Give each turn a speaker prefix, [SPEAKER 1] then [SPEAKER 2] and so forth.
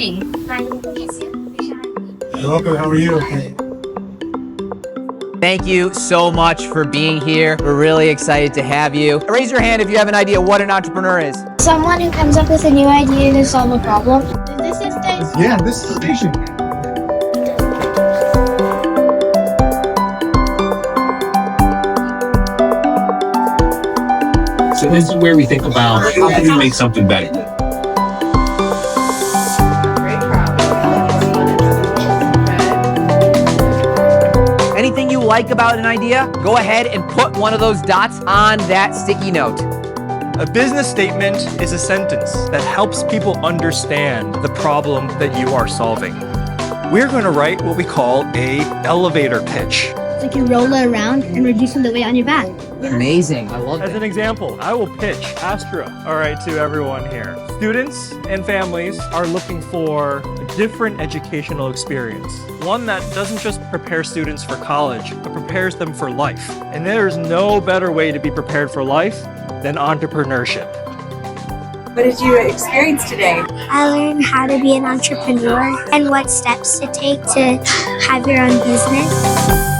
[SPEAKER 1] Welcome, how are you?
[SPEAKER 2] Thank you so much for being here. We're really excited to have you. Raise your hand if you have an idea what an entrepreneur is.
[SPEAKER 3] Someone who comes up with a new idea to solve a problem. This is the...
[SPEAKER 1] Yeah, this is the patient.
[SPEAKER 4] So this is where we think about how can we make something better.
[SPEAKER 2] Anything you like about an idea, go ahead and put one of those dots on that sticky note.
[SPEAKER 5] A business statement is a sentence that helps people understand the problem that you are solving. We're going to write what we call a elevator pitch.
[SPEAKER 3] It's like you roll it around and reducing the weight on your back.
[SPEAKER 2] Amazing, I love
[SPEAKER 5] As
[SPEAKER 2] it.
[SPEAKER 5] an example, I will pitch Astra, all right, to everyone here. Students and families are looking for a different educational experience. One that doesn't just prepare students for college, but prepares them for life. And there's no better way to be prepared for life than entrepreneurship.
[SPEAKER 6] What did you experience today?
[SPEAKER 3] I learned how to be an entrepreneur and what steps to take to have your own business.